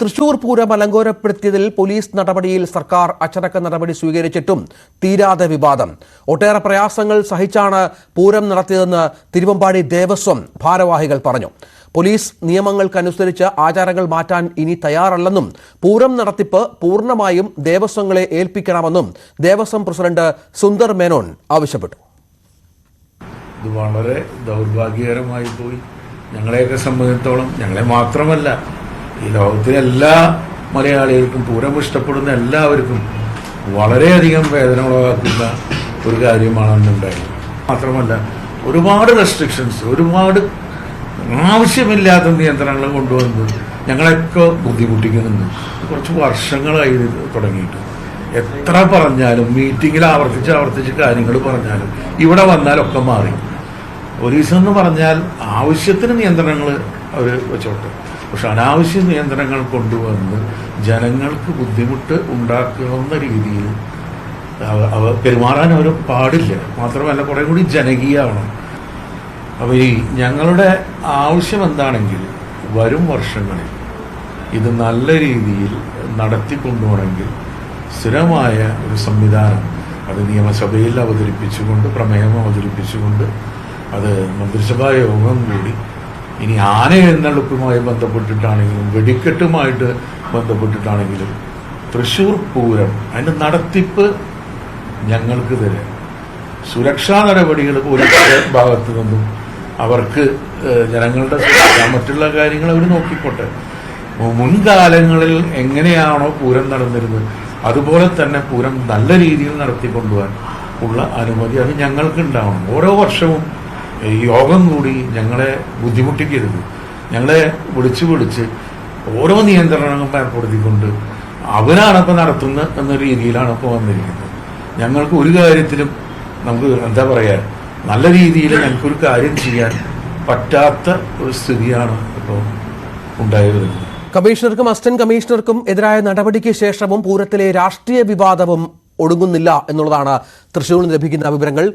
Thrissur Pooram അലങ്കോലപ്പെടുത്തിയതിൽ police നടപടിയിൽ സർക്കാർ അച്ചടക്ക നടപടി സ്വീകരിച്ചിട്ടും തീരാതെ വിവാദം. ഒട്ടേറെ പ്രയാസങ്ങൾ സഹിച്ചാണ് പൂരം നടത്തിയതെന്ന് തിരുവമ്പാടി ദേവസ്വം ഭാരവാഹികൾ പറഞ്ഞു. പോലീസ് നിയമങ്ങൾക്കനുസരിച്ച് ആചാരങ്ങൾ മാറ്റാൻ ഇനി തയ്യാറല്ലെന്നും പൂരം നടത്തിപ്പ് പൂർണ്ണമായും ദേവസ്വങ്ങളെ ഏൽപ്പിക്കണമെന്നും ദേവസ്വം പ്രസിഡന്റ് സുന്ദർ മേനോൻ ആവശ്യപ്പെട്ടു. ഇത് വളരെ ദൗർഭാഗ്യകരമായി പോയി. ഞങ്ങളെയൊക്കെ സംബന്ധിച്ചിടത്തോളം, ഞങ്ങളെ മാത്രമല്ല, ഈ ലോകത്തിലെ എല്ലാ മലയാളികൾക്കും, പൂരം ഇഷ്ടപ്പെടുന്ന എല്ലാവർക്കും വളരെയധികം വേദന ഉളവാക്കുന്ന ഒരു കാര്യമാണ് അന്നുണ്ടായത്. മാത്രമല്ല, ഒരുപാട് റെസ്ട്രിക്ഷൻസ്, ഒരുപാട് ആവശ്യമില്ലാത്ത നിയന്ത്രണങ്ങൾ കൊണ്ടുവന്നത് ഞങ്ങളെയൊക്കെ ബുദ്ധിമുട്ടിക്കുന്നുണ്ട്. കുറച്ച് വർഷങ്ങളായി തുടങ്ങിയിട്ട് എത്ര പറഞ്ഞാലും, മീറ്റിങ്ങിൽ ആവർത്തിച്ച് കാര്യങ്ങൾ പറഞ്ഞാലും ഇവിടെ വന്നാലൊക്കെ മാറി. പോലീസ് എന്ന് പറഞ്ഞാൽ ആവശ്യത്തിന് നിയന്ത്രണങ്ങൾ അവർ വെച്ചോട്ടെ, പക്ഷെ അനാവശ്യ നിയന്ത്രണങ്ങൾ കൊണ്ടുവന്ന് ജനങ്ങൾക്ക് ബുദ്ധിമുട്ട് ഉണ്ടാക്കുന്ന രീതിയിൽ അവ പെരുമാറാൻ അവർ പാടില്ല. മാത്രമല്ല, കുറെ കൂടി ജനകീയമാവണം. അപ്പോൾ ഈ ഞങ്ങളുടെ ആവശ്യം എന്താണെങ്കിൽ വരും വർഷങ്ങളിൽ ഇത് നല്ല രീതിയിൽ നടത്തിക്കൊണ്ടുപോകണമെങ്കിൽ സ്ഥിരമായ ഒരു സംവിധാനം അത് നിയമസഭയിൽ അവതരിപ്പിച്ചുകൊണ്ട്, പ്രമേയം അവതരിപ്പിച്ചുകൊണ്ട്, അത് മന്ത്രിസഭാ യോഗം കൂടി ഇനി ആന എഴുന്നള്ളിപ്പുമായി ബന്ധപ്പെട്ടിട്ടാണെങ്കിലും വെടിക്കെട്ടുമായിട്ട് ബന്ധപ്പെട്ടിട്ടാണെങ്കിലും തൃശ്ശൂർ പൂരം അതിൻ്റെ നടത്തിപ്പ് ഞങ്ങൾക്ക് തരാം. സുരക്ഷാ നടപടികൾ പോലീസിന്റെ ഭാഗത്തു നിന്നും അവർക്ക് ജനങ്ങളുടെ മറ്റുള്ള കാര്യങ്ങൾ അവർ നോക്കിക്കോട്ടെ. മുൻകാലങ്ങളിൽ എങ്ങനെയാണോ പൂരം നടന്നിരുന്നത് അതുപോലെ തന്നെ പൂരം നല്ല രീതിയിൽ നടത്തിക്കൊണ്ടുപോകാൻ ഉള്ള അനുമതി അത് ഞങ്ങൾക്ക് ഉണ്ടാവണം. ഓരോ വർഷവും യോഗം കൂടി ഞങ്ങളെ ബുദ്ധിമുട്ടിക്കരുത്. ഞങ്ങളെ വിളിച്ച് ഓരോ നിയന്ത്രണങ്ങളും ഏർപ്പെടുത്തിക്കൊണ്ട് അവരാണിപ്പോൾ നടത്തുന്നത് എന്ന രീതിയിലാണ് ഇപ്പോൾ വന്നിരിക്കുന്നത്. ഞങ്ങൾക്ക് ഒരു കാര്യത്തിലും നമുക്ക് എന്താ പറയുക, നല്ല രീതിയിൽ ഞങ്ങൾക്കൊരു കാര്യം ചെയ്യാൻ പറ്റാത്ത ഒരു സ്ഥിതിയാണ് ഇപ്പോൾ ഉണ്ടായി വരുന്നത്. കമ്മീഷണർക്കും അസിസ്റ്റന്റ് കമ്മീഷണർക്കും എതിരായ നടപടിക്ക് ശേഷവും പൂരത്തിലെ രാഷ്ട്രീയ വിവാദവും ഒടുങ്ങുന്നില്ല എന്നുള്ളതാണ് തൃശ്ശൂരിൽ നിന്ന് ലഭിക്കുന്ന വിവരങ്ങൾ.